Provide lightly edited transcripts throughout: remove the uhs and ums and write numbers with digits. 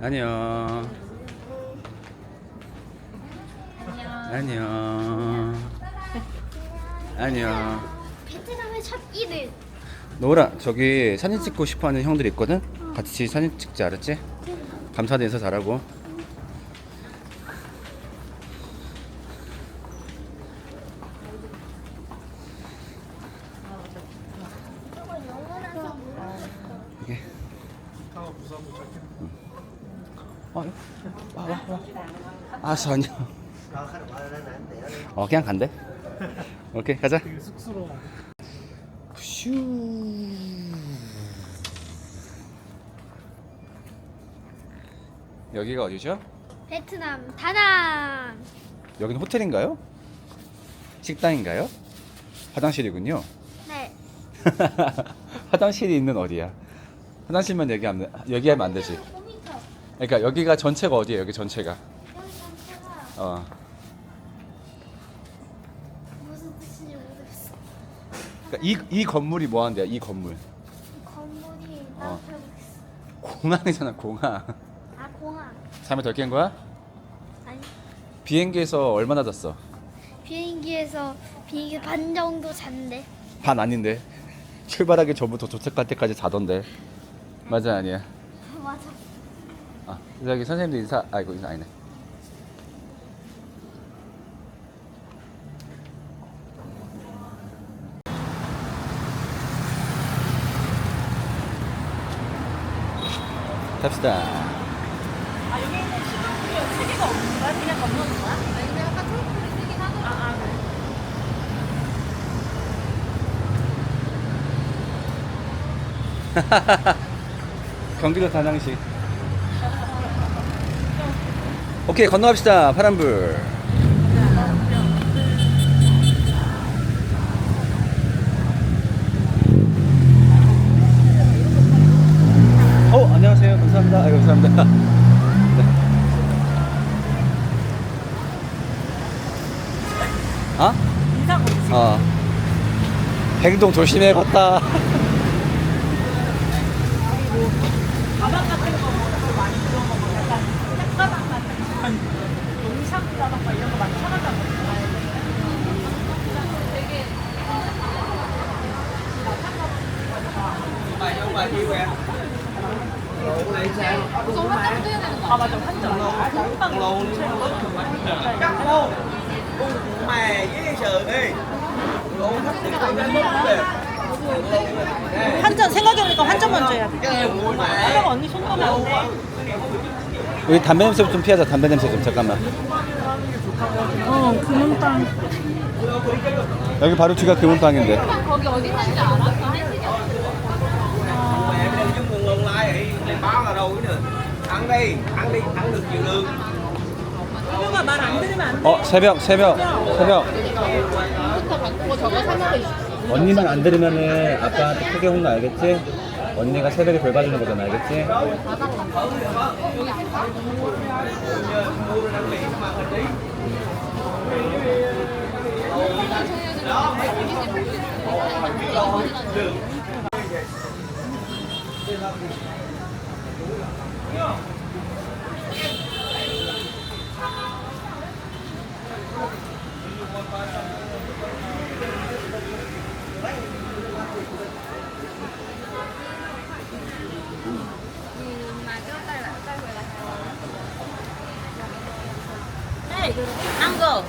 안녕. 안녕. 안녕. 베트남의 첫 일을. 노라, 저기 사진 찍고 싶어하는 형들 있거든. 같이 사진 찍지, 알았지? 감사도 인사 잘하고. 이게. 와. 알았어, 안녕. 그냥 간대. 오케이, 가자. 슈. 여기가 어디죠? 베트남 다낭. 여기는 호텔인가요? 식당인가요? 화장실이군요. 네. 화장실이 있는 어디야? 화장실만 얘기하면 안 되지. 5m. 그러니까 여기가 전체가 어디예요? 여기 전체가. 여기 전체가 무슨 뜻인지 모르겠어. 그러니까 이 건물이 뭐 하는데요? 이 건물. 이 건물이 나 벽이 있어. 공항이잖아, 공항. 아, 공항. 잠을 덜 깬 거야? 아니, 비행기에서 얼마나 잤어? 비행기에서 반 정도 잤는데. 반 아닌데. 출발하기 전부터 도착할 때까지 자던데. 맞아, 아니야? 맞아. 저기 선생님도 인사 아니네. 갑시다. 여기 있는 신호불이 3개가 없는 거야? 그냥 건너는 거야? 근데 아까 초록불이 뜨긴 하더라. 경기도 다낭시. 오케이, 건너갑시다. 파란불. 안녕하세요. 감사합니다. 감사합니다. 네. 인사 공식. 행동 조심해, 걷다. 가방 같은 거 뭐 많이 들어온 거 뭐 약간 책가방 같은 거 용샵이라던가 이런 거 많이 사가자고. 맞아, 한정. mè với sườn đi luôn thích thì không đến mức kìa 한전 생각해보니까 한전 먼저 해야 돼. 하려고 언니 손 가면 안 돼. 여기 담배 냄새 좀 피하자. 담배 냄새 좀. 잠깐만. 금은빵. 여기 바로 뒤가 금은방인데. 거기 어디 있는지 알아? mẹ đi chứ nguồn nguồn lại thì báo là đâu nữa ăn đi ăn được nhiều lương 소녀가 말 안 들으면 안 돼. 새벽. 부터 바꾸고 저거 사 먹을 수 있어. 언니만 안 들으면은 아빠한테 크게 혼나, 알겠지? 언니가 새벽에 벌 받는 거잖아, 알겠지? ăn go.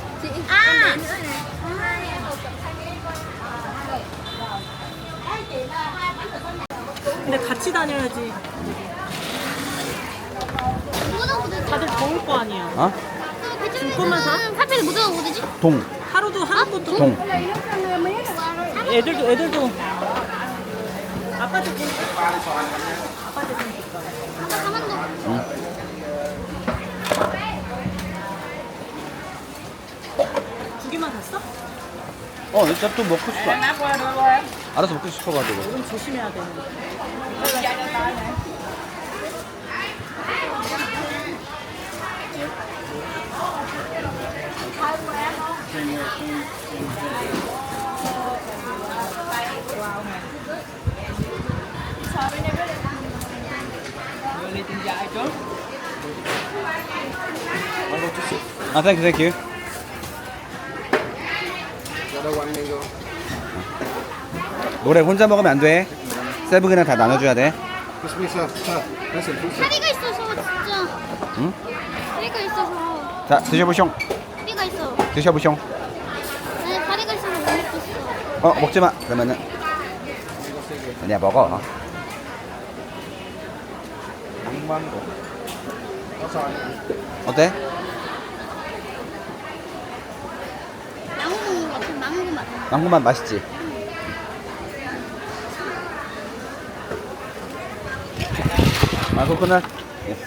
근데 같이 다녀야지. 다들 더울 거 아니야. 줄것만 사? 팔팔이 무조건 어디지? 동. 하루도 하는 것도. 동. 애들도. 아빠도 좀. 아빠도 좀 줄까? 가만둬. 두 개만 샀어? 일단 또 먹고 싶어. 알아서 먹고 싶어가지고. 이건 조심해야 돼. ly chân dài trước 아, 땡큐. 노래 혼자 먹으면 안 돼. 세븐이랑 다 나눠줘야 돼. 다리가 있어서 진짜. 응? 다리가 있어서. 자, 드셔보숑. 다리가 있어. 드셔보숑. 나는 다리가 있어서 못 먹겠어. 먹지 마. 그러면은 아니야, 먹어. 어때? 망고 먹는 것 같아. 망고 맛. 망고맛 맛있지? 아, 코코넛. 예.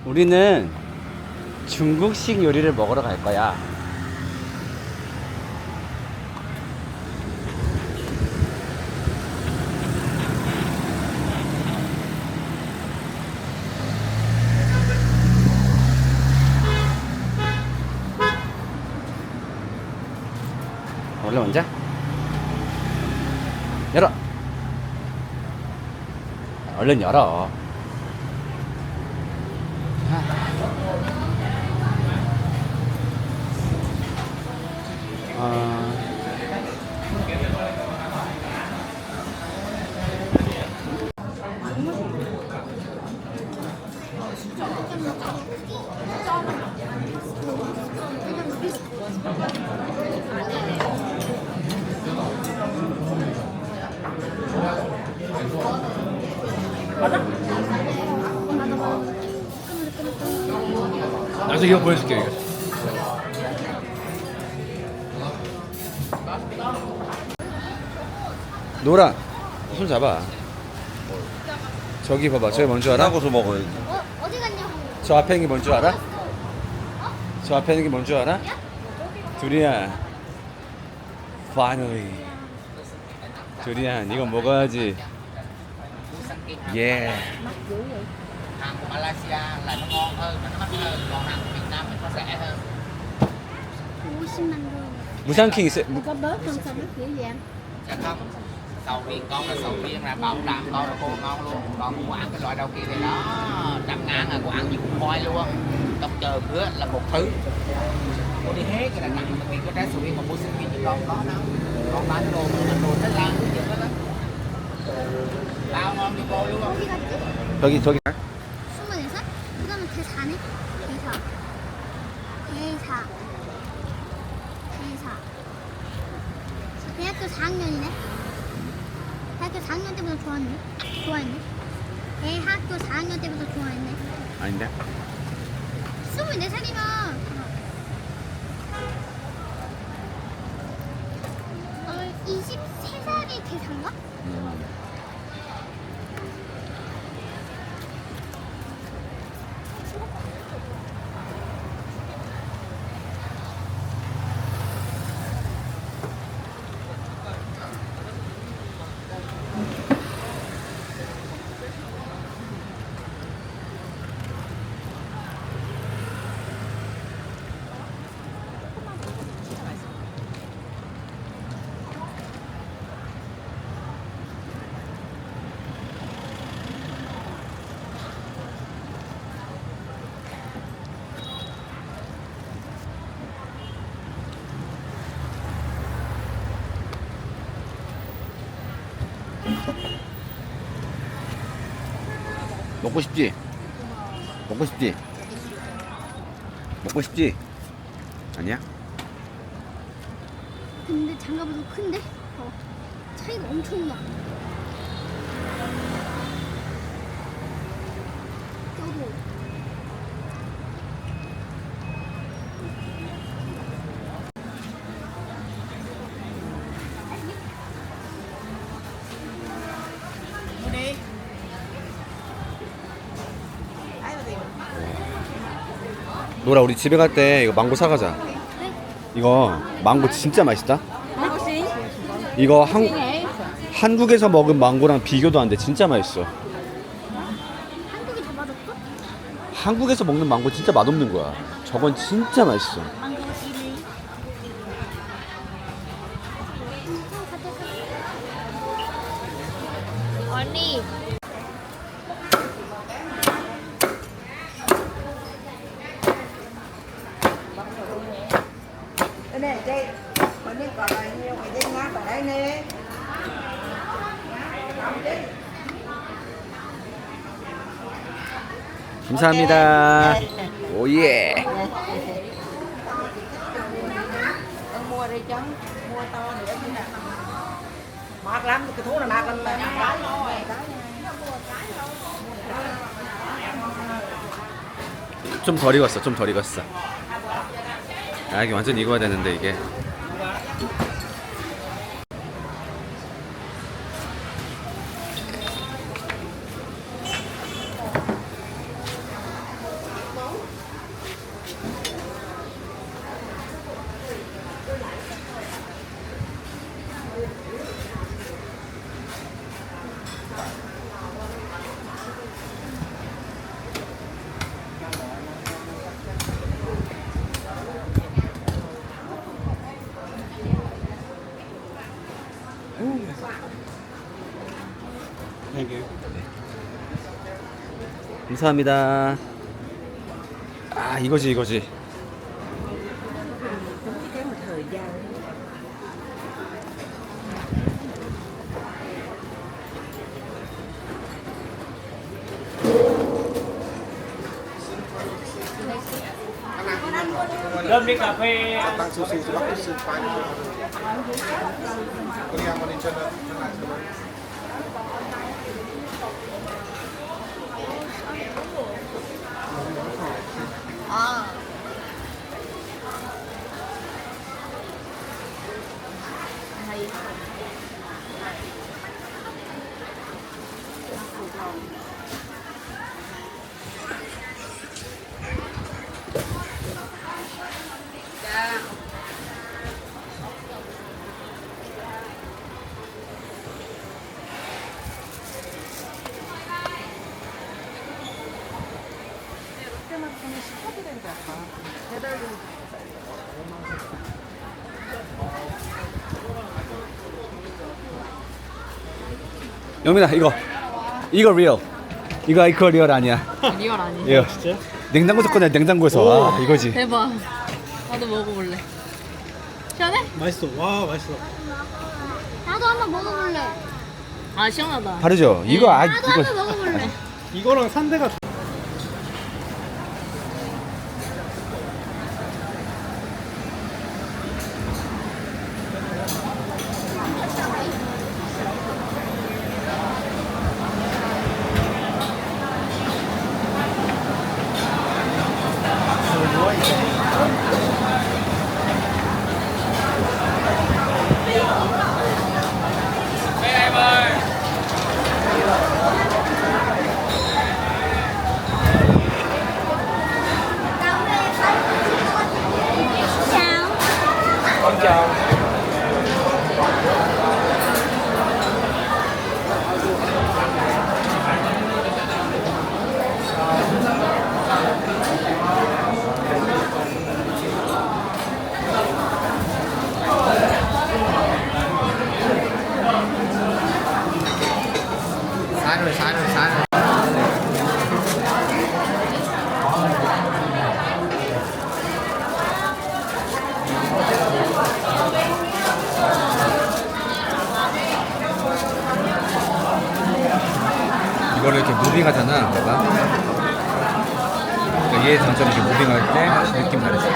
우리는 중국식 요리를 먹으러 갈 거야. 원래 먼저 열어. 얼른 열어. 나중에 이거 보여줄게. 이거. 노라, 손 잡아. 저기 봐봐. 저기 뭔 줄 알아? 하고서 먹어야지. 어디 갔냐고. 저 앞에 있는 게 뭔 줄 알아? 저 앞에 있는 게 뭔 줄 알아? 두리안. Finally. 두리안, 이거 먹어야지. 예. Hàng của Malaysia là nó ngon hơn mà nó mắc hơn, còn hàng của Việt Nam thì nó rẻ hơn. 50만 원. 무상킹 있어. Có bớt không sao nó kiểu gì em? Dạ không, sầu riêng con là sầu riêng là bảo đảm con là cô ngon luôn, còn của ăn cái loại đâu kia thì đó 100.000 là của ăn gì cũng khoai luôn, đọc chờ cửa là một thứ. Cô đi hết cái là nặng, đặc biệt cái trái sầu riêng mà mua sinh viên thì con có đâu, con bán đồ mà đồ Thái Lan cái gì đó. Bao ngon như cô luôn. 어디 갔지? 저기. 26? 그러면 대4네? 대4. 대학교 4학년이네? 대학교 4학년 때부터 좋아했네? 대학교 4학년 때부터 좋아했네? 아닌데? 24살이면 23살이 대사인가? 먹고 싶지? 먹고 싶지? 먹고 싶지? 아니야? 근데 장갑이 더 큰데? 차이가 엄청 나. 여보. 노라, 우리 집에 갈 때 이거 망고 사가자. 이거 망고 진짜 맛있다. 이거 한국에서 먹은 망고랑 비교도 안 돼. 진짜 맛있어. 한국이 다 맞았어? 한국에서 먹는 망고 진짜 맛없는 거야. 저건 진짜 맛있어. 망고 1위. 언니. Đây này chị, mình đi còn lại nhiều người dân ngáp ở đây nè. 감사합니다. 오예. Con mua đi chứ, mua to nữa chứ nè. Mát lắm, cái thú này mát lắm mà. 좀 덜 익었어. 좀 덜 익었어. 아, 이게 완전 익어야 되는데 이게. 감사합니다. 아, 이거지 이거지. Cái một thời gian. Rơm đi cà phê. 영민아, 이거 리얼. 이거 리얼 아니야. 리얼 아니야. 예. 냉장고에서 꺼내. 냉장고에서. 아, 이거지. 대박. 나도 먹어볼래. 시원해? 맛있어. 와, 맛있어. 나도 한번 먹어볼래. 아 시원하다. 다르죠? 이거 아 나도 이거 한번 먹어볼래. 이거랑 산대가 Sai rồi. 이거를 이렇게 무빙하잖아, 내가. 그러니까 얘의 장점이 이렇게 무빙할 때 느낌 다르지.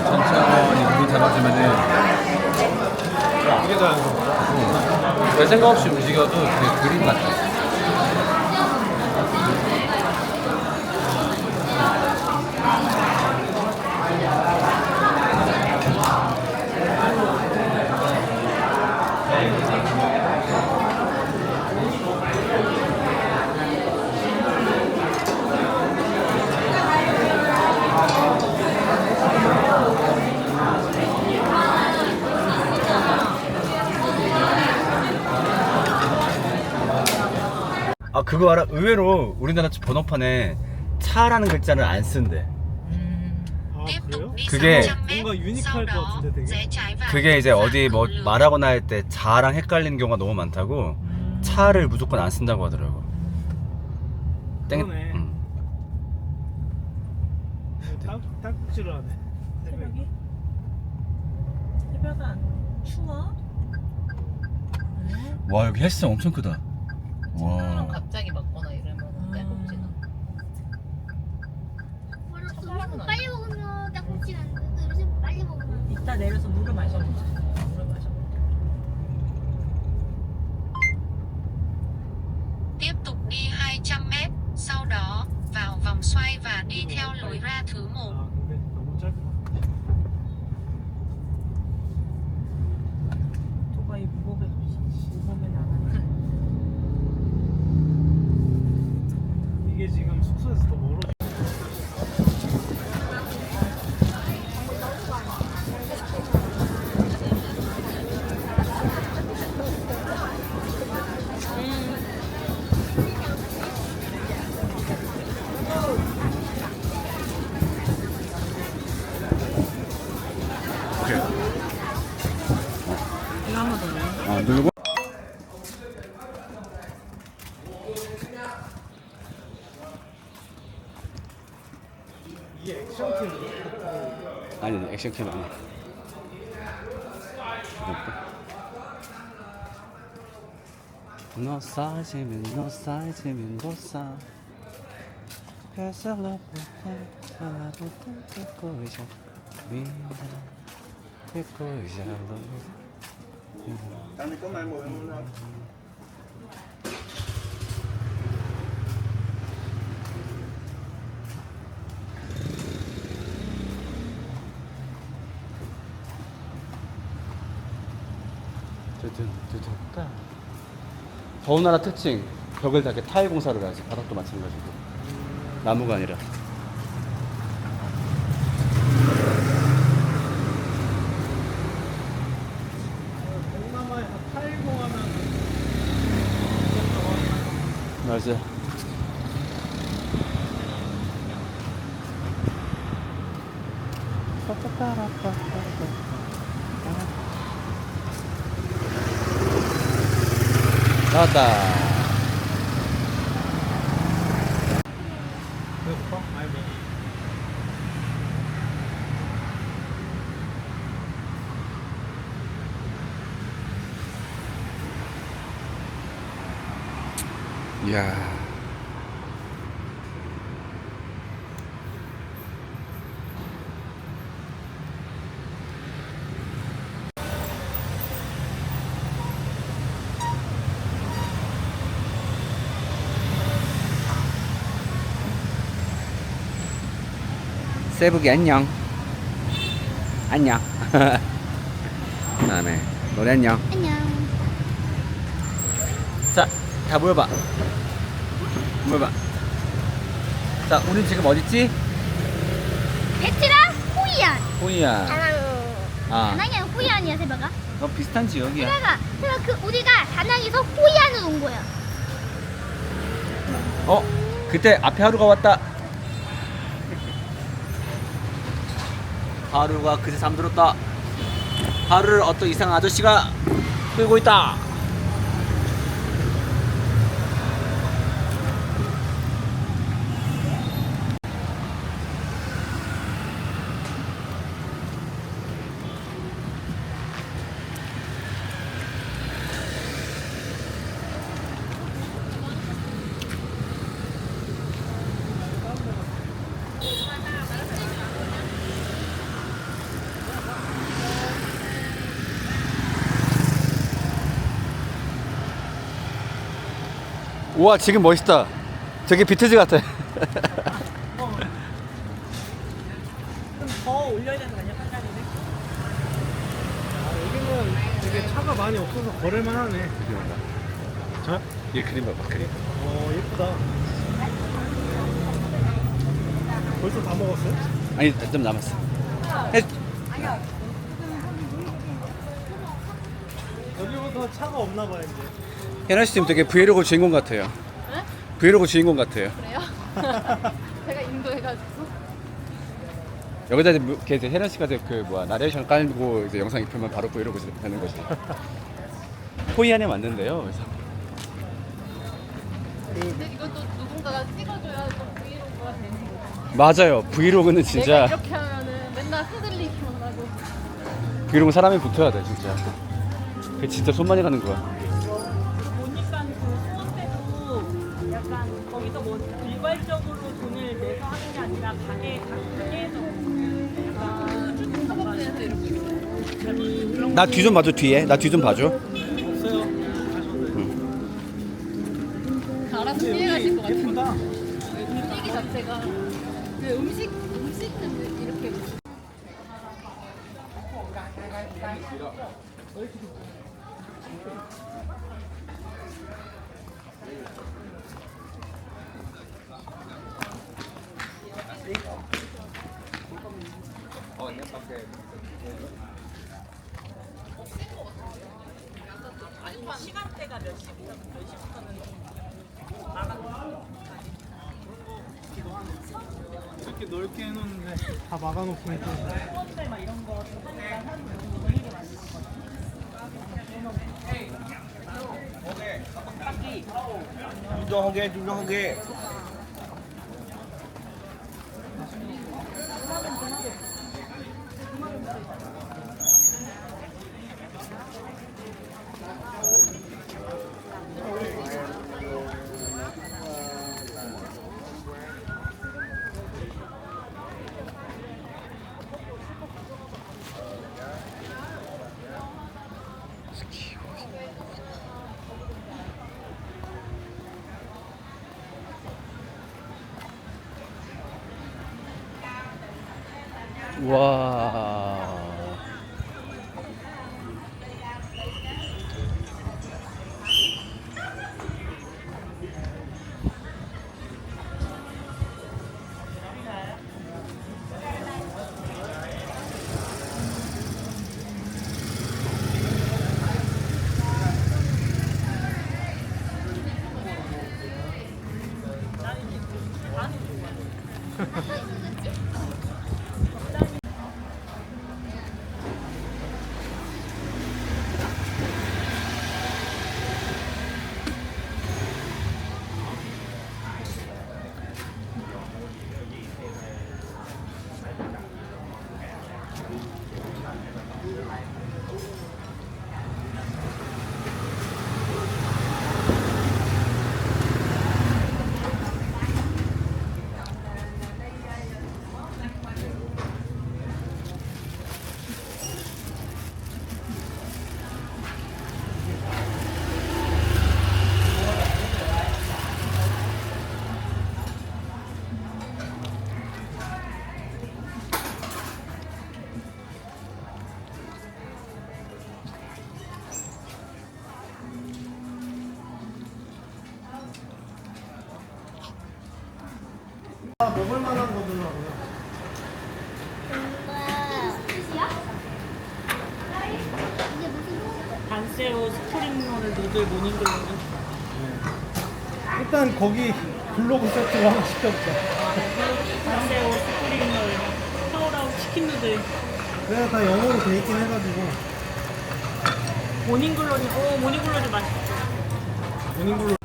천천히 무빙 잡아주면은 이게 더 별 생각 없이 움직여도 되게 그림 같아. 아 그거 알아? 의외로 우리나라 번호판에 차라는 글자를 안 쓴대. 아 그래요? 그게 뭔가 유니크할 것 같은데 되게. 그게 이제 어디 뭐 말하거나 할 때 자랑 헷갈리는 경우가 너무 많다고 차를 무조건 안 쓴다고 하더라고. 그러네. 딱지를 하네. 새벽이? 새벽은 안 추워? 와 여기 헬스장 엄청 크다. 그럼 와. 갑자기 먹거나 이러면 빼먹지나. 빨리 먹으면 딱먹지 않는데 요즘 빨리 먹으면 이따 내려서 물을 마셔보자. 물을 마셔보자. Tiếp tục đi 200m, sau đó vào vòng xoay và đi theo lối ra thứ 1. 아 근데 너무 짧다. 오토바이 무겁게 무겁게 나가네. 이게 지금 숙소에서 더 멀어. 이거 한 번 더 넣어. 아 누르고. 이게 액션팀. 아니 액션캠 아니야. 너 사이즈면 너 사이즈면 너 사. 그래서 하나도 듣고 있어. 듣고 있어. 더운 나라 특징 벽을 다 이렇게 타일 공사를 하지. 바닥도 마찬가지고 나무가 아니라. 동남아에 타일공하면 맞아. 나왔다. 배고파? 아니 뭐. 이야. 세북이 안녕. 안녕. 다음에 노래 안녕. 안녕. 자, 다 모여봐. 모여봐. 자, 우린 지금 어딨지? 베트랑 호이안. 호이야. 다낭. 아, 다낭이 아니라 호이안이야 새벽아. 너 비슷한 지역이야. 새벽아 그 우리가 다낭에서 호이안으로 온 거야. 어, 그때 앞에 하루가 왔다. 하루가 그새 잠들었다. 하루를 어떤 이상한 아저씨가 끌고 있다. 우와 지금 멋있다. 되게 비트즈 같아. 좀 더 올려야 되는 거 아니야? 팔다리를? 아 여기는 되게 차가 많이 없어서 걸을만 하네. 자? 이 그림 봐봐 그림. 예쁘다. 벌써 다 먹었어요? 아니 좀 남았어. 해. 여기부터 차가 없나 봐요 이제. 혜나 씨 지금 되게 브이로그 주인공 같아요. 네? 브이로그 주인공 같아요. 그래요? 제가 인도해가지고. 여기다 이제 혜련 씨가 이제 그 뭐야 나레이션 깔고 이제 영상 입히면 바로 브이로그 되는 거지. 토이 안에 맞는데요. 그래서 근데 이것도 누군가가 찍어줘야 또 브이로그가 되는 거예요. 맞아요. 브이로그는 내가 진짜 이렇게 하면은 맨날 흔들리기만 하고. 브이로그 사람이 붙어야 돼 진짜. 그게 진짜 손 많이 가는 거야. 보니까 그 수원 때도 약간 거기서 뭐 일괄적으로 돈을 내서 하는 게 아니라 가게에서 약간 사법부에서 이러고 있어요. 나 뒤 좀 봐줘 뒤에. 나 뒤 좀 봐줘. 없어요. 알아서 피해가실 것 같은데. 예쁘다. 분위기 자체가 그 음식은 이렇게 시간대가 몇 시부터 몇 시부터는 이렇게 넓게 해놓는데 다 막아놓고 또 수원대 막 이런 거 하니까 사람들이 되게 많이 주저하게. 와. 먹을 만한 거더라고요. 반세오 스프링롤 누들 모닝글로리 일단 거기 블로그 세트로 하나 시켰죠. 반세오 스프링롤 서울아웃 치킨 누들 내가 다 영어로 돼 있긴 해가지고 모닝글로리 모닝글로리 맛있어. 모닝글로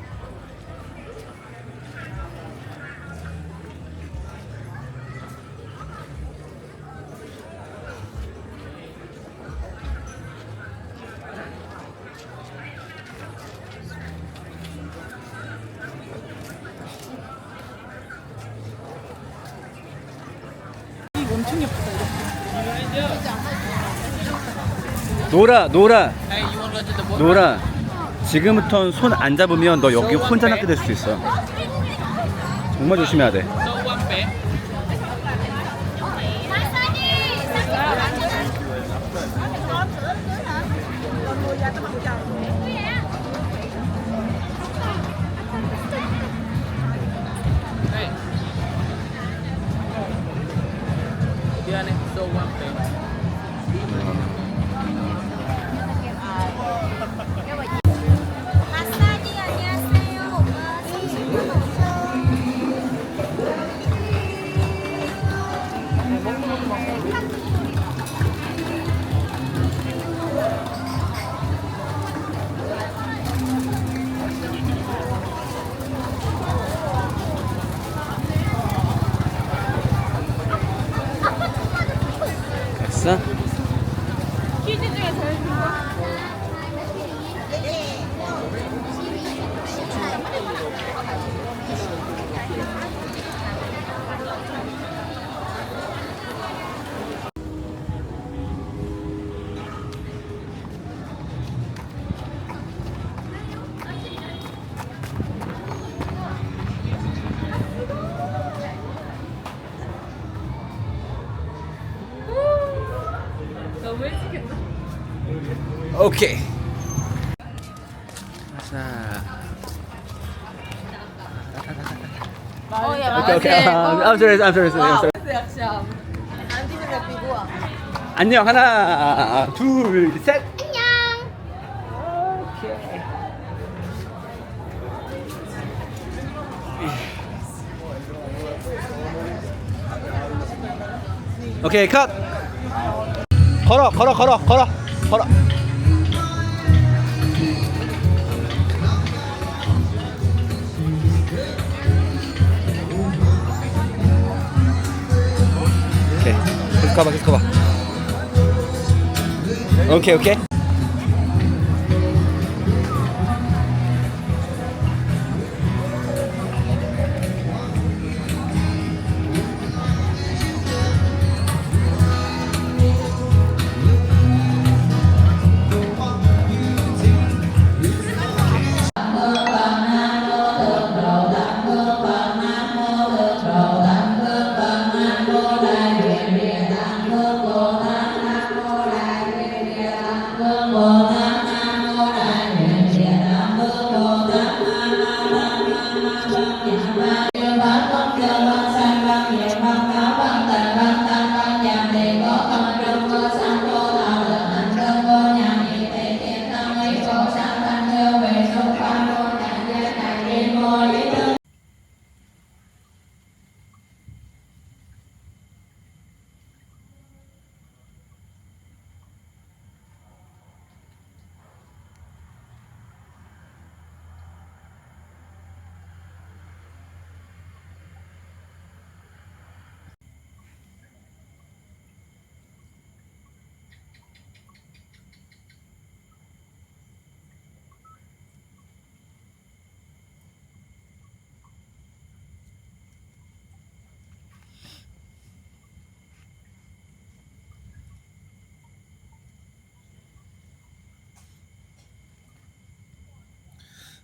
엄청 예쁘다 이렇게. 노라. 지금부터 손 안 잡으면 너 여기 혼자 낚게 될 수도 있어. 정말 조심해야 돼. 마사지 안녕하세요. 오빠. 재밌어? 퀴즈 중에 제일 좋아. 너무 일찍했다. 오케이. 자. 오케이 오케이. I'm sorry. 안녕. 하나, 둘, 셋. 안녕. 오케이 컷. 걸어. 오케이. 계속 가봐. 오케이.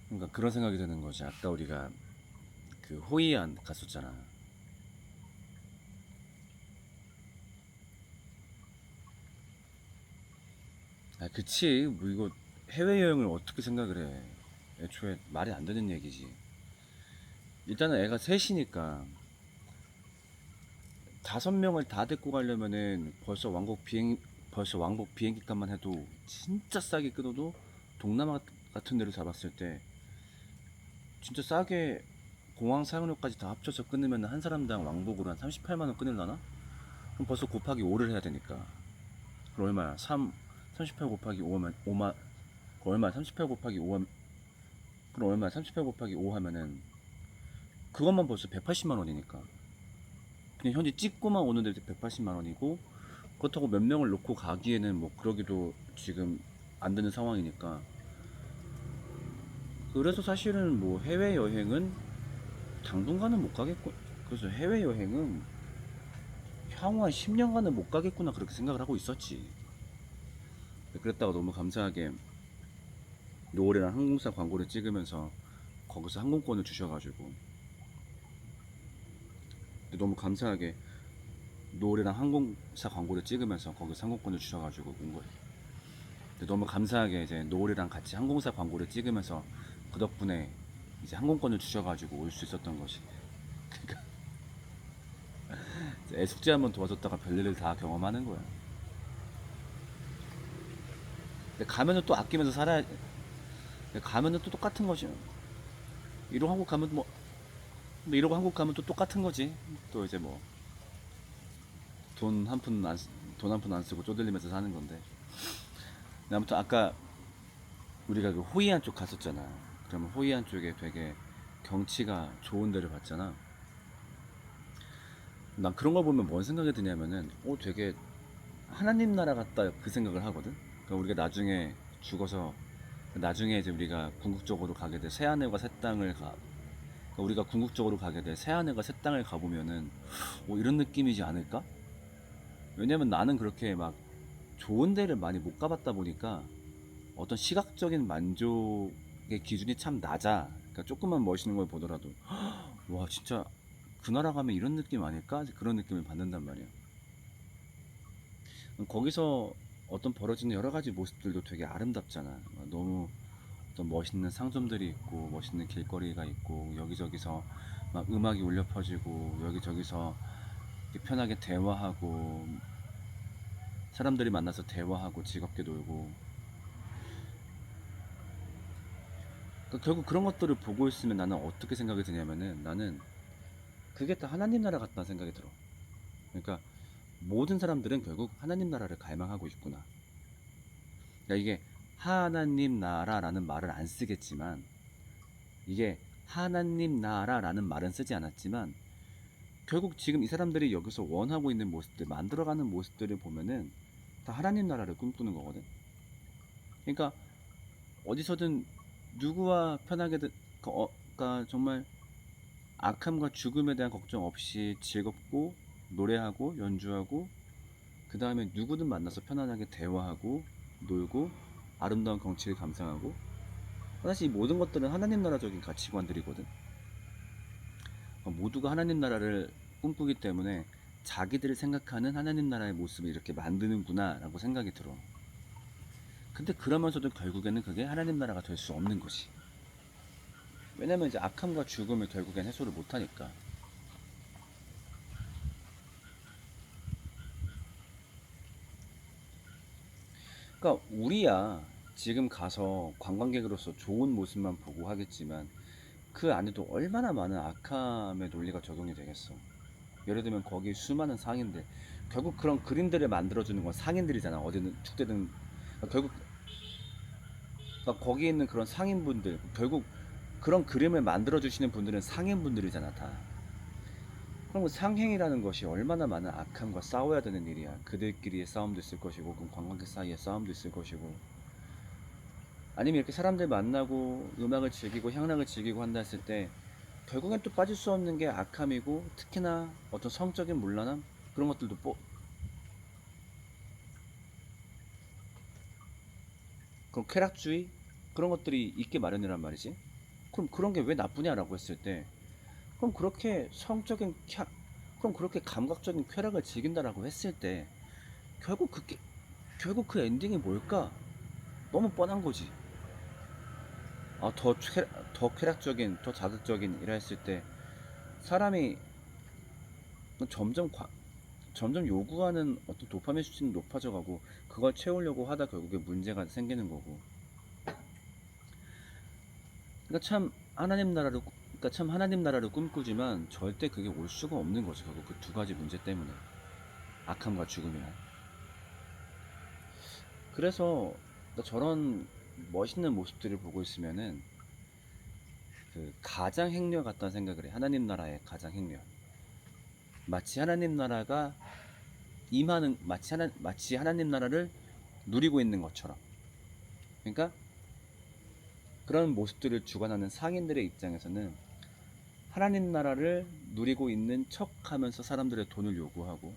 그러니까 그런 생각이 드는 거지. 아까 우리가 그 호이안 갔었잖아. 아, 그치. 뭐 이거 해외여행을 어떻게 생각을 해. 애초에 말이 안 되는 얘기지. 일단은 애가 셋이니까 5명을 다 데리고 가려면은 벌써 왕복 비행기 값만 해도 진짜 싸게 끊어도 동남아 같은 데로 잡았을 때 진짜 싸게 공항 사용료까지 다 합쳐서 끊으면 한 사람당 왕복으로 한 38만원 끊으려나? 그럼 벌써 곱하기 5를 해야 되니까. 그럼 얼마야? 38 곱하기 5하면 5만, 얼마야? 38 곱하기 5 하면, 그럼 얼마야? 38 곱하기 5 하면은 그것만 벌써 180만원이니까. 그냥 현재 찍고만 오는데 180만원이고, 그렇다고 몇 명을 놓고 가기에는 뭐 그러기도 지금 안 되는 상황이니까. 그래서 사실은 뭐 해외여행은 당분간은 못 가겠고, 그래서 해외여행은 향후 한 10년간은 못 가겠구나 그렇게 생각을 하고 있었지. 그랬다가 너무 감사하게 노을이랑 항공사 광고를 찍으면서 거기서 항공권을 주셔가지고, 너무 감사하게 노을이랑 항공사 광고를 찍으면서 거기서 항공권을 주셔가지고 온 거예요. 너무 감사하게 이제 노을이랑 같이 항공사 광고를 찍으면서 그 덕분에 이제 항공권을 주셔가지고 올 수 있었던 것이. 그러니까 애 숙제 한번 도와줬다가 별일을 다 경험하는 거야. 근데 가면은 또 아끼면서 살아야. 가면은 또 똑같은 거지. 이러고 한국 가면 뭐 이러고 한국 가면 또 똑같은 거지. 또 이제 뭐 돈 한 푼 안 쓰고 쪼들리면서 사는 건데. 아무튼 아까 우리가 그 호이안 쪽 갔었잖아. 그러면 호이안 쪽에 되게 경치가 좋은 데를 봤잖아. 난 그런 걸 보면 뭔 생각이 드냐면은 되게 하나님 나라 같다 그 생각을 하거든. 그러니까 우리가 나중에 죽어서 나중에 이제 우리가 궁극적으로 가게 될 새하늘과 새 땅을 그러니까 우리가 궁극적으로 가게 될 새하늘과 새 땅을 가보면은 이런 느낌이지 않을까? 왜냐면 나는 그렇게 막 좋은 데를 많이 못 가봤다 보니까 어떤 시각적인 만족의 기준이 참 낮아. 그러니까 조금만 멋있는 걸 보더라도 와 진짜 그 나라 가면 이런 느낌 아닐까? 그런 느낌을 받는단 말이야. 거기서 어떤 벌어지는 여러 가지 모습들도 되게 아름답잖아. 너무 어떤 멋있는 상점들이 있고 멋있는 길거리가 있고 여기저기서 막 음악이 울려 퍼지고 여기저기서 이렇게 편하게 대화하고 사람들이 만나서 대화하고 즐겁게 놀고 그러니까 결국 그런 것들을 보고 있으면 나는 어떻게 생각이 드냐면은 나는 그게 다 하나님 나라 같다는 생각이 들어. 그러니까 모든 사람들은 결국 하나님 나라를 갈망하고 있구나. 그러니까 이게 하나님 나라라는 말을 안 쓰겠지만 이게 하나님 나라라는 말은 쓰지 않았지만 결국 지금 이 사람들이 여기서 원하고 있는 모습들 만들어가는 모습들을 보면은 다 하나님 나라를 꿈꾸는 거거든. 그러니까 어디서든 누구와 편하게든 그러니까 정말 악함과 죽음에 대한 걱정 없이 즐겁고 노래하고 연주하고 그 다음에 누구든 만나서 편안하게 대화하고 놀고 아름다운 경치를 감상하고 사실 이 모든 것들은 하나님 나라적인 가치관들이거든. 모두가 하나님 나라를 꿈꾸기 때문에 자기들이 생각하는 하나님 나라의 모습을 이렇게 만드는구나 라고 생각이 들어. 근데 그러면서도 결국에는 그게 하나님 나라가 될 수 없는 거지. 왜냐면 이제 악함과 죽음을 결국엔 해소를 못하니까. 그러니까 우리야 지금 가서 관광객으로서 좋은 모습만 보고 하겠지만 그 안에도 얼마나 많은 악함의 논리가 적용이 되겠어. 예를 들면 거기 수많은 상인들 결국 그런 그림들을 만들어주는 건 상인들이잖아. 어디든 축제든 결국 그러니까 거기 있는 그런 상인분들 결국 그런 그림을 만들어주시는 분들은 상인분들이잖아 다. 그럼 그 상행이라는 것이 얼마나 많은 악함과 싸워야 되는 일이야. 그들끼리의 싸움도 있을 것이고 그럼 관광객 사이의 싸움도 있을 것이고 아니면 이렇게 사람들 만나고 음악을 즐기고 향락을 즐기고 한다 했을 때 결국엔 또 빠질 수 없는 게 악함이고 특히나 어떤 성적인 문란함 그런 것들도 그런 쾌락주의 그런 것들이 있게 마련이란 말이지. 그럼 그런 게 왜 나쁘냐라고 했을 때 그럼 그렇게 그럼 그렇게 감각적인 쾌락을 즐긴다라고 했을 때 결국 그 엔딩이 뭘까? 너무 뻔한 거지. 더 쾌락적인, 더 자극적인 이라 했을 때 사람이 점점 요구하는 어떤 도파민 수치는 높아져 가고 그걸 채우려고 하다 결국에 문제가 생기는 거고. 그러니까 참 하나님 나라를 꿈꾸지만 절대 그게 올 수가 없는 거죠. 결국 그 두 가지 문제 때문에 악함과 죽음이야. 그래서 저런 멋있는 모습들을 보고 있으면은 그 가장 행렬 같다는 생각을 해. 하나님 나라의 가장 행렬. 마치 하나님 나라가 마치 하나님 나라를 누리고 있는 것처럼. 그러니까 그런 모습들을 주관하는 상인들의 입장에서는 하나님 나라를 누리고 있는 척하면서 사람들의 돈을 요구하고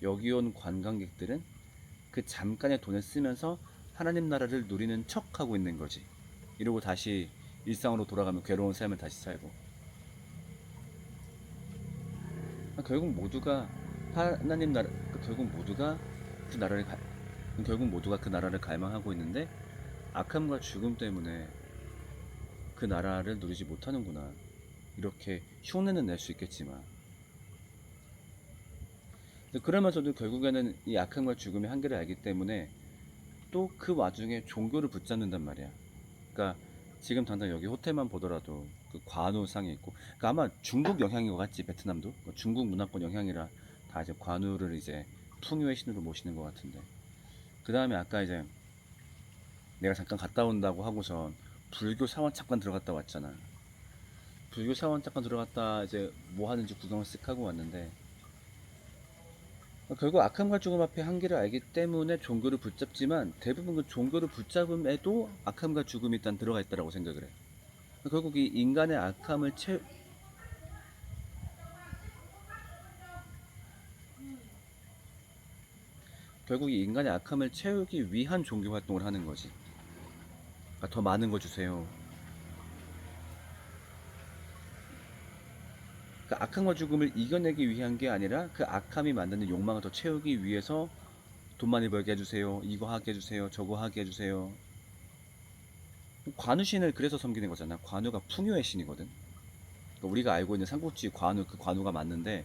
여기 온 관광객들은 그 잠깐의 돈을 쓰면서 하나님 나라를 누리는 척하고 있는 거지. 이러고 다시 일상으로 돌아가면 괴로운 삶을 다시 살고. 결국 모두가 그 나라를 갈망하고 있는데 악함과 죽음 때문에 그 나라를 누리지 못하는구나. 이렇게 흉내는 낼 수 있겠지만 그러면서도 결국에는 이 악함과 죽음의 한계를 알기 때문에 또 그 와중에 종교를 붙잡는단 말이야. 그러니까 지금 당장 여기 호텔만 보더라도 그 관우상이 있고 그러니까 아마 중국 영향인 것 같지. 베트남도 중국 문화권 영향이라 다 이제 관우를 이제 풍요의 신으로 모시는 것 같은데 그 다음에 아까 이제 내가 잠깐 갔다 온다고 하고선 불교 사원 잠깐 들어갔다 왔잖아. 불교 사원 잠깐 들어갔다 이제 뭐 하는지 구경을 쓱 하고 왔는데 결국 악함과 죽음 앞에 한계를 알기 때문에 종교를 붙잡지만 대부분 그 종교를 붙잡음에도 악함과 죽음이 일단 들어가 있다고 생각을 해. 결국 이 인간의 악함을 결국 이 인간의 악함을 채우기 위한 종교 활동을 하는 거지. 그러니까 더 많은 거 주세요. 그 악함과 죽음을 이겨내기 위한 게 아니라 그 악함이 만드는 욕망을 더 채우기 위해서 돈 많이 벌게 해주세요. 이거 하게 해주세요. 저거 하게 해주세요. 관우신을 그래서 섬기는 거잖아. 관우가 풍요의 신이거든. 그러니까 우리가 알고 있는 삼국지 관우, 그 관우가 맞는데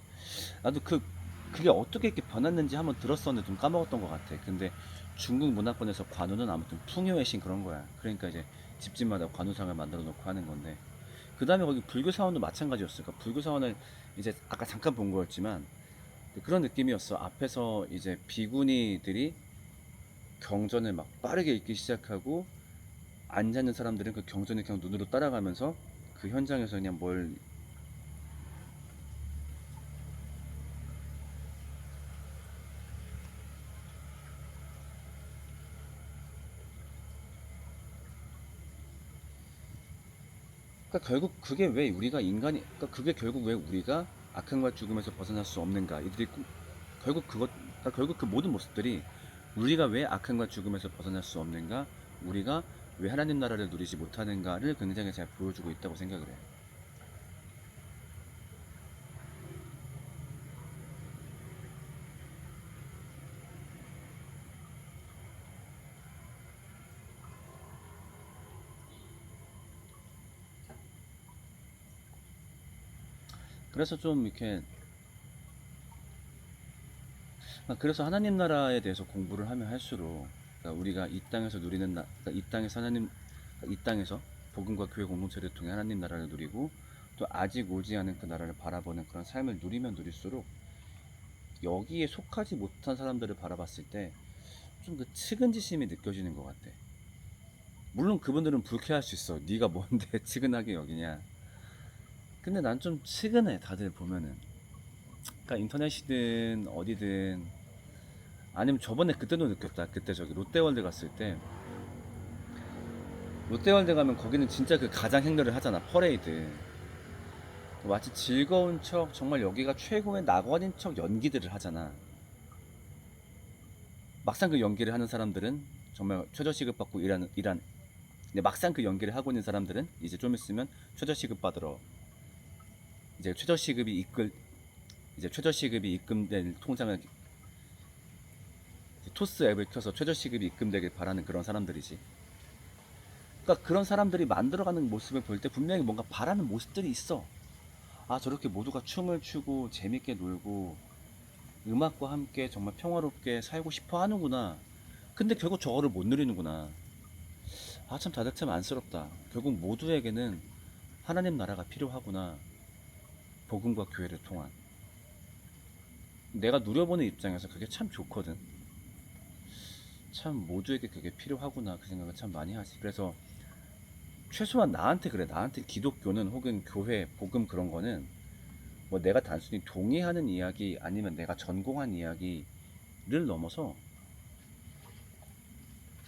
나도 그게 어떻게 이렇게 변했는지 한번 들었었는데 좀 까먹었던 것 같아. 근데 중국 문화권에서 관우는 아무튼 풍요의 신 그런 거야. 그러니까 이제 집집마다 관우상을 만들어 놓고 하는 건데, 그 다음에 거기 불교 사원도 마찬가지였어. 그러니까 불교 사원을 이제 아까 잠깐 본 거였지만 그런 느낌이었어. 앞에서 이제 비구니들이 경전을 막 빠르게 읽기 시작하고 앉아있는 사람들은 그 경전을 그냥 눈으로 따라가면서 그 현장에서 그냥 뭘 그러니까 결국 그게 왜 우리가 인간이, 그러니까 그게 결국 왜 우리가 악함과 죽음에서 벗어날 수 없는가. 이들이 결국 그러니까 결국 그 모든 모습들이 우리가 왜 악함과 죽음에서 벗어날 수 없는가, 우리가 왜 하나님 나라를 누리지 못하는가를 굉장히 잘 보여주고 있다고 생각을 해요. 그래서 좀 이렇게, 그래서 하나님 나라에 대해서 공부를 하면 할수록, 그러니까 우리가 이 땅에서 누리는 그러니까 이 땅에서 이 땅에서 복음과 교회 공동체를 통해 하나님 나라를 누리고 또 아직 오지 않은 그 나라를 바라보는 그런 삶을 누리면 누릴수록 여기에 속하지 못한 사람들을 바라봤을 때 좀 그 측은지심이 느껴지는 것 같아. 물론 그분들은 불쾌할 수 있어. 네가 뭔데 측은하게 여기냐. 근데 난 좀 측은해. 다들 보면은. 그러니까 인터넷이든 어디든, 아니면 저번에 그때도 느꼈다. 그때 저기 롯데월드 갔을 때, 롯데월드 가면 거기는 진짜 그 가장 행렬을 하잖아. 퍼레이드. 마치 즐거운 척, 정말 여기가 최고의 낙원인 척 연기들을 하잖아. 막상 그 연기를 하는 사람들은 정말 최저시급 받고 근데 막상 그 연기를 하고 있는 사람들은 이제 좀 있으면 최저시급 받으러 이제 최저시급이 입금된 통장을 토스 앱을 켜서 최저시급이 입금되길 바라는 그런 사람들이지. 그러니까 그런 사람들이 만들어가는 모습을 볼 때 분명히 뭔가 바라는 모습들이 있어. 아, 저렇게 모두가 춤을 추고 재밌게 놀고 음악과 함께 정말 평화롭게 살고 싶어 하는구나. 근데 결국 저거를 못 누리는구나. 아, 참 다들 참 안쓰럽다. 결국 모두에게는 하나님 나라가 필요하구나. 복음과 교회를 통한. 내가 누려보는 입장에서 그게 참 좋거든. 참 모두에게 그게 필요하구나. 그 생각을 참 많이 하지. 그래서 최소한 나한테 그래. 나한테 기독교는 혹은 교회, 복음 그런 거는 뭐 내가 단순히 동의하는 이야기 아니면 내가 전공한 이야기를 넘어서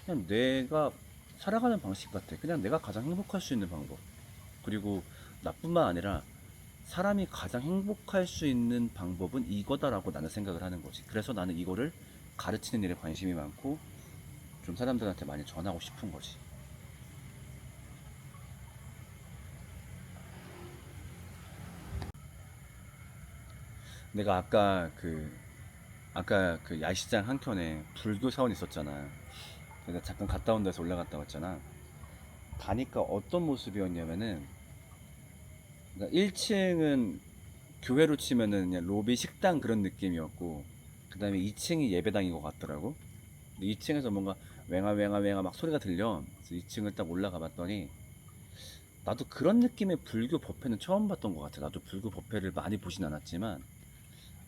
그냥 내가 살아가는 방식 같아. 그냥 내가 가장 행복할 수 있는 방법. 그리고 나뿐만 아니라 사람이 가장 행복할 수 있는 방법은 이거다라고 나는 생각을 하는 거지. 그래서 나는 이거를 가르치는 일에 관심이 많고 좀 사람들한테 많이 전하고 싶은 거지. 내가 아까 그 야시장 한켠에 불교 사원이 있었잖아. 내가 잠깐 갔다 온 데서 올라갔다 왔잖아. 가니까 어떤 모습이었냐면은, 그러니까 1층은 교회로 치면은 그냥 로비 식당 그런 느낌이었고, 그 다음에 2층이 예배당인 것 같더라고. 근데 2층에서 뭔가 왱아 막 소리가 들려. 그래서 2층을 딱 올라가 봤더니, 나도 그런 느낌의 불교 법회는 처음 봤던 것 같아. 나도 불교 법회를 많이 보진 않았지만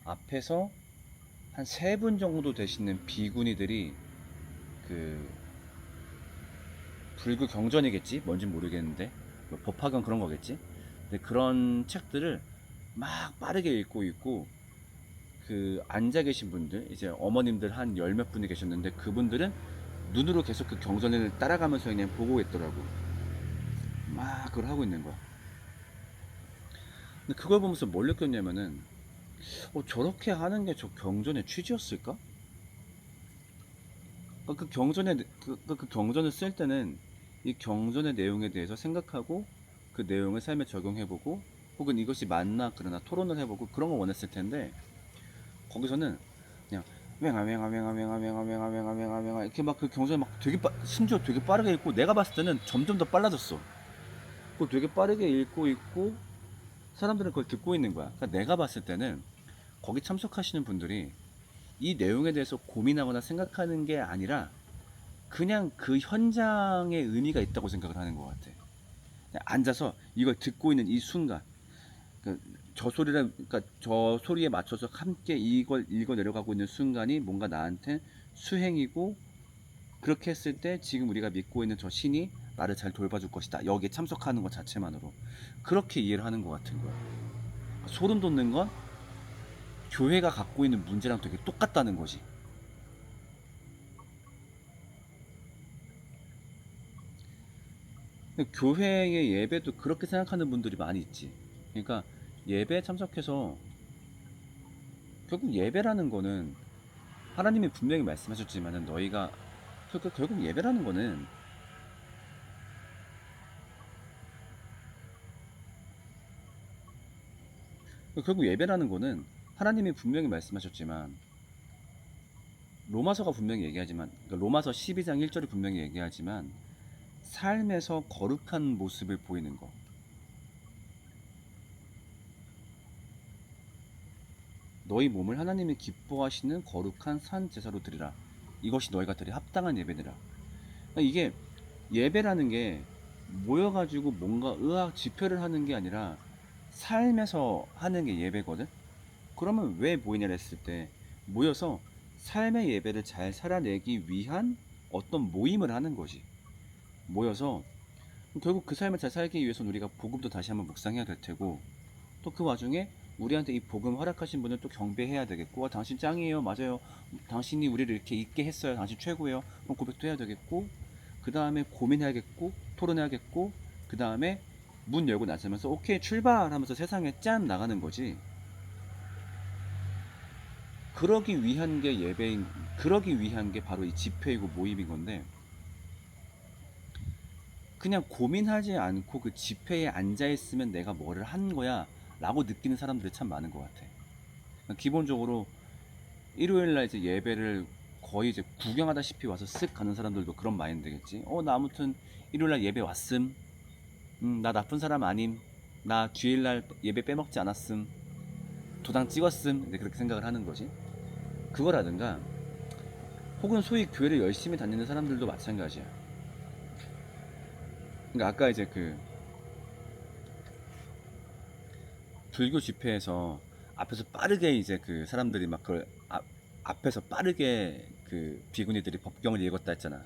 앞에서 한 3분 정도 되시는 비구니들이 그 불교 경전이겠지? 뭔진 모르겠는데 뭐 법화경 그런 거겠지? 근데 그런 책들을 막 빠르게 읽고 있고, 그 앉아 계신 분들, 이제 어머님들 한 열 몇 분이 계셨는데 그분들은 눈으로 계속 그 경전을 따라가면서 그냥 보고 있더라고. 막 그걸 하고 있는 거야. 근데 그걸 보면서 뭘 느꼈냐면은 저렇게 하는 게 저 경전의 취지였을까? 그 경전에 그 경전을 쓸 때는 이 경전의 내용에 대해서 생각하고 그 내용을 삶에 적용해보고 혹은 이것이 맞나 그러나 토론을 해보고 그런 걸 원했을 텐데 거기서는 그냥 맹아 이렇게 막 그 경전을 막 되게 심지어 되게 빠르게 읽고 내가 봤을 때는 점점 더 빨라졌어. 그걸 되게 빠르게 읽고 있고 사람들은 그걸 듣고 있는 거야. 그러니까 내가 봤을 때는 거기 참석하시는 분들이 이 내용에 대해서 고민하거나 생각하는 게 아니라 그냥 그 현장에 의미가 있다고 생각을 하는 것 같아. 그냥 앉아서 이걸 듣고 있는 이 순간, 그러니까 저 소리에 맞춰서 함께 이걸 읽어 내려가고 있는 순간이 뭔가 나한테 수행이고, 그렇게 했을 때 지금 우리가 믿고 있는 저 신이 나를 잘 돌봐줄 것이다. 여기에 참석하는 것 자체만으로 그렇게 이해를 하는 것 같은 거야. 소름 돋는 건 교회가 갖고 있는 문제랑 되게 똑같다는 거지. 근데 교회의 예배도 그렇게 생각하는 분들이 많이 있지. 그러니까 예배에 참석해서 결국 예배라는 거는 하나님이 분명히 말씀하셨지만은 너희가 결국 예배라는 거는 하나님이 분명히 말씀하셨지만 로마서가 분명히 얘기하지만, 그러니까 로마서 12장 1절이 분명히 얘기하지만 삶에서 거룩한 모습을 보이는 거, 너희 몸을 하나님이 기뻐하시는 거룩한 산 제사로 드리라. 이것이 너희가 드리 합당한 예배니라. 그러니까 이게 예배라는 게 모여가지고 뭔가 의학 집회를 하는 게 아니라 삶에서 하는 게 예배거든. 그러면 왜 모이냐 했을 때 모여서 삶의 예배를 잘 살아내기 위한 어떤 모임을 하는 거지. 모여서 결국 그 삶을 잘 살기 위해서는 우리가 복음도 다시 한번 묵상해야 될 테고, 또 그 와중에 우리한테 이 복음 허락하신 분을 또 경배해야 되겠고, 당신 짱이에요, 맞아요, 당신이 우리를 이렇게 있게 했어요, 당신 최고예요, 그럼 고백도 해야 되겠고, 그 다음에 고민해야겠고, 토론해야겠고, 그 다음에 문 열고 나서면서 오케이 출발 하면서 세상에 짠 나가는 거지. 그러기 위한 게 예배인, 그러기 위한 게 바로 이 집회이고 모임인 건데, 그냥 고민하지 않고 그 집회에 앉아있으면 내가 뭐를 한 거야 라고 느끼는 사람들이 참 많은 것 같아. 기본적으로 일요일날 이제 예배를 거의 이제 구경하다시피 와서 쓱 가는 사람들도 그런 마인드겠지. 나 아무튼 일요일날 예배 왔음, 나 나쁜 사람 아님, 나 주일날 예배 빼먹지 않았음, 도장 찍었음, 이제 그렇게 생각을 하는 거지. 그거라든가 혹은 소위 교회를 열심히 다니는 사람들도 마찬가지야. 그러니까 아까 이제 그 불교 집회에서 앞에서 빠르게 이제 그 사람들이 막 그걸 앞에서 빠르게 그 비구니들이 법경을 읽었다 했잖아.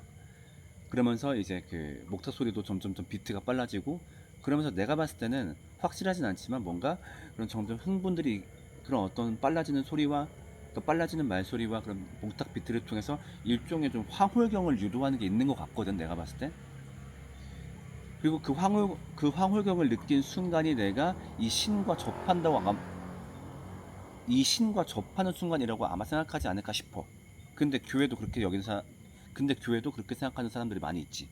그러면서 이제 그 목탁 소리도 점점 비트가 빨라지고, 그러면서 내가 봤을 때는 확실하진 않지만 뭔가 그런 점점 흥분들이 그런 어떤 빨라지는 소리와 또 빨라지는 말소리와 그런 목탁 비트를 통해서 일종의 좀 황홀경을 유도하는 게 있는 것 같거든, 내가 봤을 때. 그리고 그 황홀경을 느낀 순간이 내가 이 신과 접하는 순간이라고 아마 생각하지 않을까 싶어. 근데 교회도 그렇게 생각하는 사람들이 많이 있지.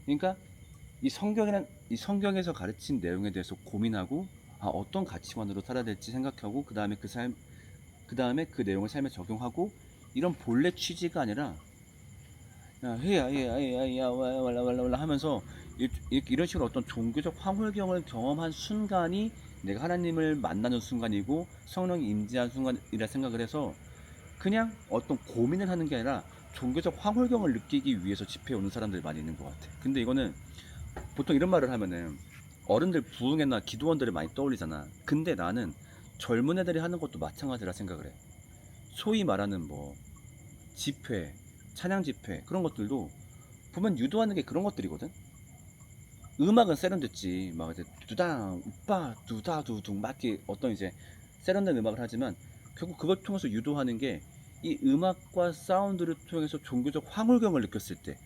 그러니까 이 성경에서 가르친 내용에 대해서 고민하고 어떤 가치관으로 살아야 될지 생각하고, 그 다음에 그 내용을 삶에 적용하고, 이런 본래 취지가 아니라 야 하면서 이런 식으로 어떤 종교적 황홀경을 경험한 순간이 내가 하나님을 만나는 순간이고 성령이 임재한 순간이라 생각을 해서 그냥 어떤 고민을 하는 게 아니라 종교적 황홀경을 느끼기 위해서 집회에 오는 사람들이 많이 있는 것 같아. 근데 이거는 보통 이런 말을 하면은 어른들 부흥회나 기도원들을 많이 떠올리잖아. 근데 나는 젊은 애들이 하는 것도 마찬가지라 생각을 해. 소위 말하는 뭐 집회, 찬양 집회, 그런 것들도 보면 유도하는 게 그런 것들이거든. 음악은 세련됐지, 막 이제 두당 우빠 두다 두둥 막 이렇게 어떤 이제 세련된 음악을 하지만 결국 그걸 통해서 유도하는 게 이 음악과 사운드를 통해서 종교적 황홀경을 느꼈을 때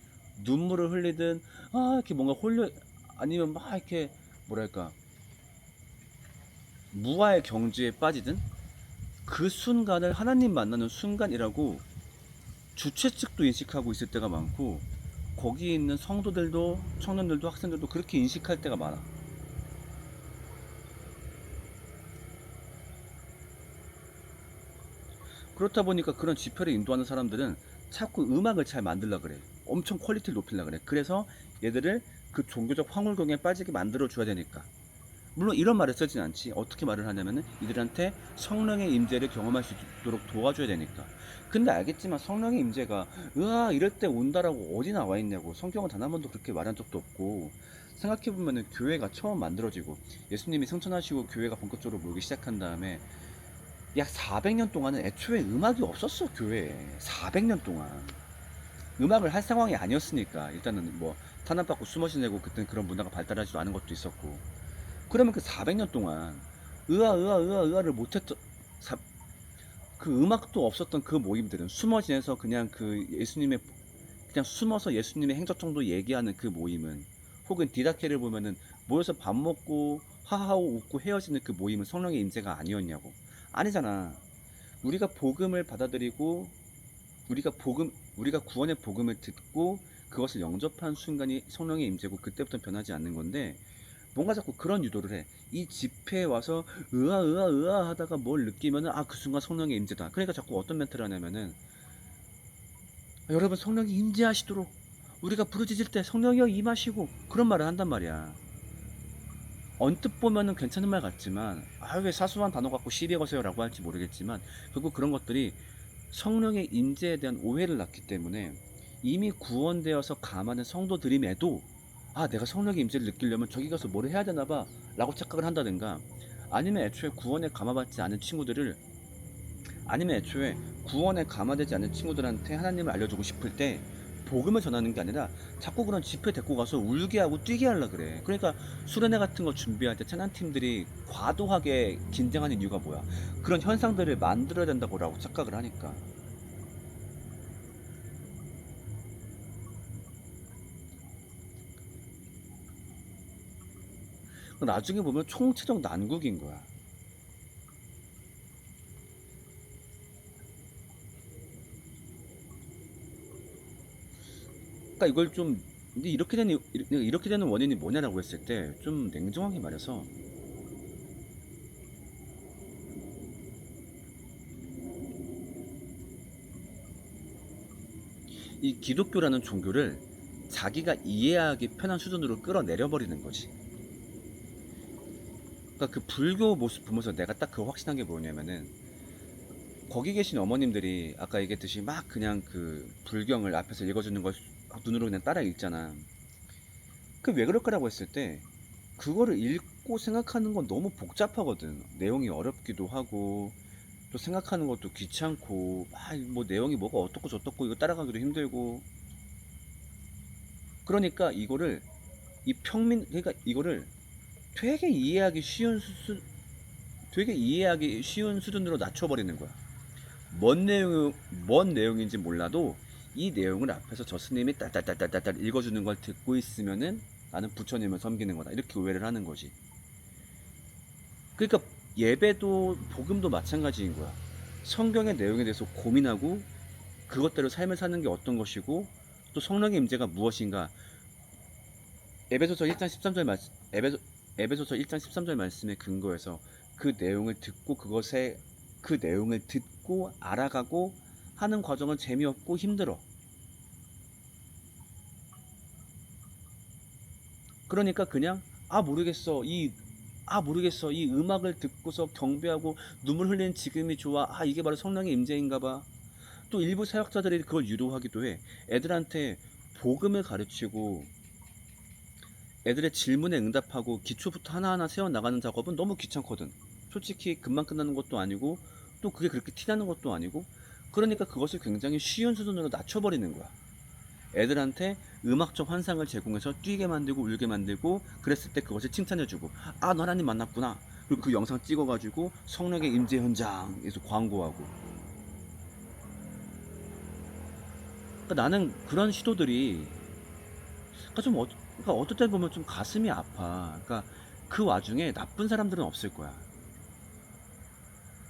눈물을 흘리든 이렇게 뭔가 홀려 아니면 막 이렇게 뭐랄까 무아의 경지에 빠지든 그 순간을 하나님 만나는 순간이라고 주최 측도 인식하고 있을 때가 많고 거기 있는 성도들도 청년들도 학생들도 그렇게 인식할 때가 많아. 그렇다 보니까 그런 집회를 인도하는 사람들은 자꾸 음악을 잘 만들려 그래. 엄청 퀄리티를 높이려 그래. 그래서 얘들을 그 종교적 황홀경에 빠지게 만들어 줘야 되니까. 물론 이런 말을 쓰진 않지. 어떻게 말을 하냐면은 이들한테 성령의 임재를 경험할 수 있도록 도와줘야 되니까. 근데 알겠지만 성령의 임재가 이럴 때 온다라고 어디 나와 있냐고. 성경은 단 한 번도 그렇게 말한 적도 없고. 생각해보면은 교회가 처음 만들어지고 예수님이 승천하시고 교회가 본격적으로 모이기 시작한 다음에 약 400년 동안은 애초에 음악이 없었어. 교회에 400년 동안 음악을 할 상황이 아니었으니까. 일단은 뭐 탄압받고 숨어 지내고 그때는 그런 문화가 발달하지도 않은 것도 있었고. 그러면 그 400년 동안 으아를 못했던 그 음악도 없었던 그 모임들은 숨어 지내서 그냥 그냥 숨어서 예수님의 행적 정도 얘기하는 그 모임은, 혹은 디다케를 보면은 모여서 밥 먹고 하하하고 웃고 헤어지는 그 모임은 성령의 임재가 아니었냐고. 아니잖아. 우리가 복음을 받아들이고 우리가 구원의 복음을 듣고 그것을 영접한 순간이 성령의 임재고 그때부터 변하지 않는 건데, 뭔가 자꾸 그런 유도를 해. 이 집회에 와서 으아 하다가 뭘 느끼면은 그 순간 성령의 임재다. 그러니까 자꾸 어떤 멘트를 하냐면은 여러분 성령이 임재하시도록 우리가 부르짖을 때 성령이여 임하시고, 그런 말을 한단 말이야. 언뜻 보면은 괜찮은 말 같지만 왜 사소한 단어 갖고 시비 거세요 라고 할지 모르겠지만 결국 그런 것들이 성령의 임재에 대한 오해를 낳기 때문에 이미 구원되어서 감하는 성도들임에도 내가 성령의 임재를 느끼려면 저기 가서 뭘 해야 되나 봐 라고 착각을 한다든가, 아니면 애초에 구원에 감화받지 않은 친구들을, 아니면 애초에 구원에 감화되지 않은 친구들한테 하나님을 알려주고 싶을 때 복음을 전하는 게 아니라 자꾸 그런 집회 데리고 가서 울게 하고 뛰게 하려 그래. 그러니까 수련회 같은 거 준비할 때 찬양팀들이 과도하게 긴장하는 이유가 뭐야? 그런 현상들을 만들어야 된다고 라고 착각을 하니까. 나중에 보면 총체적 난국인 거야. 그러니까 이걸 좀 이렇게 되는 원인이 뭐냐라고 했을 때 좀 냉정하게 말해서 이 기독교라는 종교를 자기가 이해하기 편한 수준으로 끌어내려 버리는 거지. 그러니까 그 불교 모습 보면서 내가 딱 그 확신한 게 뭐냐면은, 거기 계신 어머님들이 아까 얘기했듯이 막 그냥 그 불경을 앞에서 읽어주는 걸 눈으로 그냥 따라 읽잖아. 그 왜 그럴 거라고 했을 때 그거를 읽고 생각하는 건 너무 복잡하거든. 내용이 어렵기도 하고 또 생각하는 것도 귀찮고 뭐 내용이 뭐가 어떻고 저떻고 이거 따라가기도 힘들고. 그러니까 이거를 그러니까 이거를 되게 이해하기 쉬운 수준으로 낮춰버리는 거야. 뭔 내용인지 몰라도 이 내용을 앞에서 저 스님이 딸딸딸딸딸 읽어주는 걸 듣고 있으면은 나는 부처님을 섬기는 거다, 이렇게 오해를 하는 거지. 그러니까 예배도 복음도 마찬가지인 거야. 성경의 내용에 대해서 고민하고 그것대로 삶을 사는 게 어떤 것이고 또 성령의 임재가 무엇인가. 에베소서 1장 13절 말씀에 근거해서 그 내용을 듣고 알아가고 하는 과정은 재미없고 힘들어. 그러니까 그냥 모르겠어. 이 음악을 듣고서 경배하고 눈물 흘리는 지금이 좋아. 이게 바로 성령의 임재인가 봐. 또 일부 사역자들이 그걸 유도하기도 해. 애들한테 복음을 가르치고 애들의 질문에 응답하고 기초부터 하나하나 세워나가는 작업은 너무 귀찮거든. 솔직히 금방 끝나는 것도 아니고 또 그게 그렇게 티나는 것도 아니고. 그러니까 그것을 굉장히 쉬운 수준으로 낮춰버리는 거야. 애들한테 음악적 환상을 제공해서 뛰게 만들고 울게 만들고 그랬을 때 그것을 칭찬해주고 아 너 하나님 만났구나. 그리고 그 영상 찍어가지고 성령의 임재 현장에서 광고하고. 그러니까 나는 그런 시도들이 그러니까 어떨 때 보면 좀 가슴이 아파. 그러니까 그 와중에 나쁜 사람들은 없을 거야.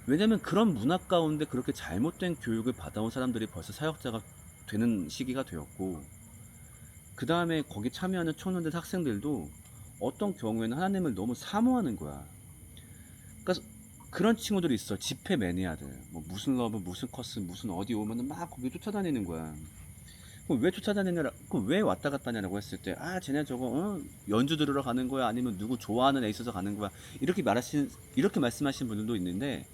왜냐면 그런 문화 가운데 그렇게 잘못된 교육을 받아온 사람들이 벌써 사역자가 되는 시기가 되었고, 그 다음에 거기 참여하는 청년들 학생들도 어떤 경우에는 하나님을 너무 사모하는 거야. 그러니까 그런 친구들이 있어. 집회 매니아들. 뭐 무슨 러브, 무슨 커스, 무슨 어디 오면은 막 거기 쫓아다니는 거야. 그럼 왜 쫓아다니느라, 그럼 왜 왔다 갔다 하냐고 했을 때, 아, 쟤네 저거, 연주 들으러 가는 거야? 아니면 누구 좋아하는 애 있어서 가는 거야? 이렇게 말씀하시는 분들도 있는데,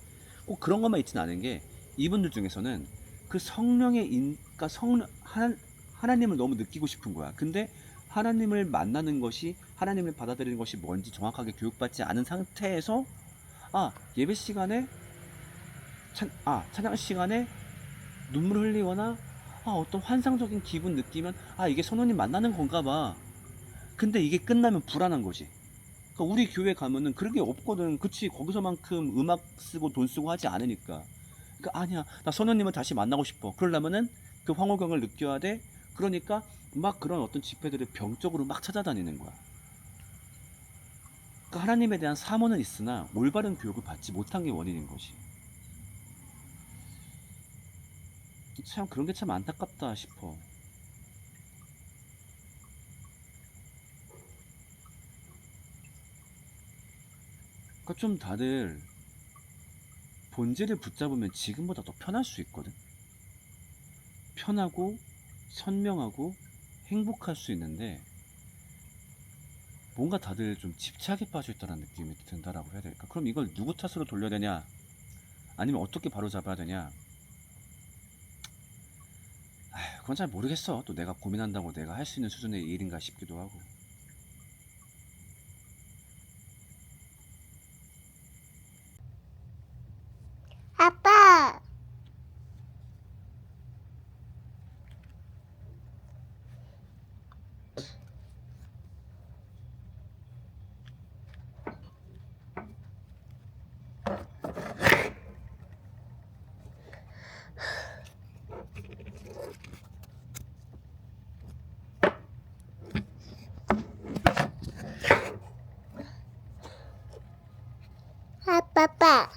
꼭 그런 것만 있지는 않은 게, 이분들 중에서는 그 성령의 그러니까 하나님을 너무 느끼고 싶은 거야. 근데 하나님을 만나는 것이, 하나님을 받아들이는 것이 뭔지 정확하게 교육받지 않은 상태에서, 예배 시간에, 찬양 시간에 눈물을 흘리거나, 어떤 환상적인 기분 느끼면 이게 성령님 만나는 건가 봐. 근데 이게 끝나면 불안한 거지. 그러니까 우리 교회 가면은 그런 게 없거든. 그치, 거기서만큼 음악 쓰고 돈 쓰고 하지 않으니까. 그러니까 아니야, 나 성령님을 다시 만나고 싶어. 그러려면은 그 황홀경을 느껴야 돼. 그러니까 막 그런 어떤 집회들을 병적으로 막 찾아다니는 거야. 그러니까 하나님에 대한 사모는 있으나 올바른 교육을 받지 못한 게 원인인 것이. 참 그런 게 참 안타깝다 싶어. 그러니까 좀 다들 본질을 붙잡으면 지금보다 더 편할 수 있거든. 편하고 선명하고 행복할 수 있는데 뭔가 다들 좀 집착에 빠져있다는 느낌이 든다라고 해야 될까? 그럼 이걸 누구 탓으로 돌려야 되냐? 아니면 어떻게 바로잡아야 되냐? 그건 잘 모르겠어. 또 내가 고민한다고 내가 할 수 있는 수준의 일인가 싶기도 하고. 아빠. 아빠.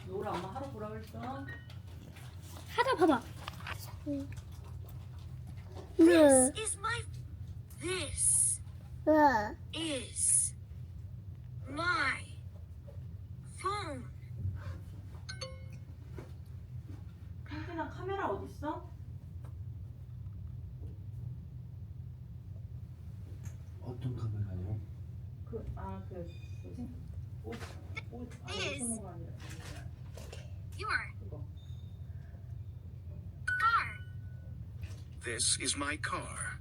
노라 엄마 하루 보라 그랬어. 하다 봐봐. This is my phone. 캔디나 카메라 어딨어? 어떤 카메라요? 뭐지? 옷 Is 거 아니라. your car. This is my car.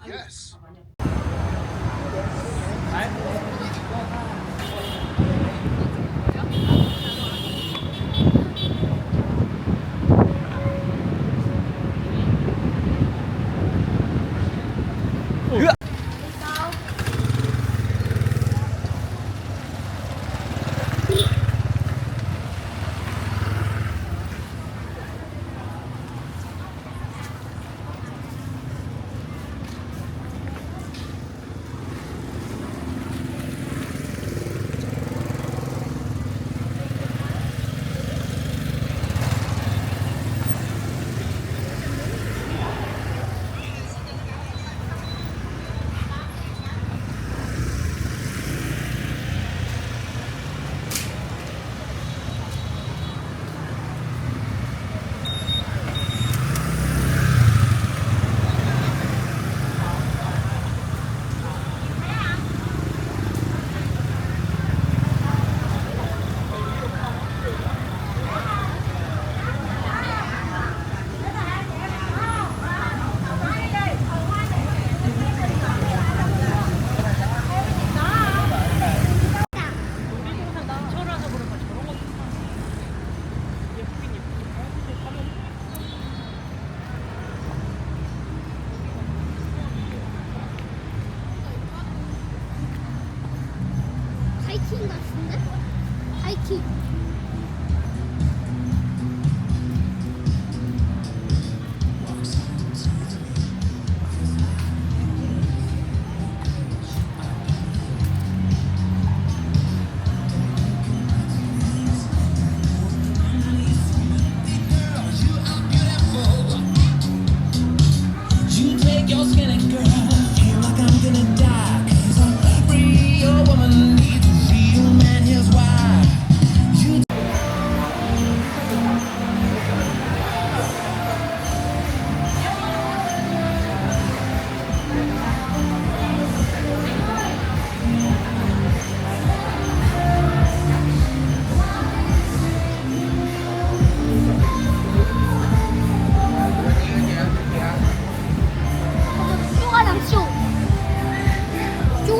Yes.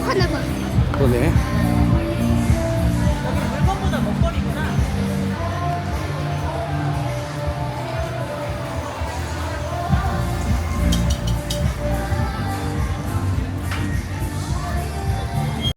하나 봐. 그러네.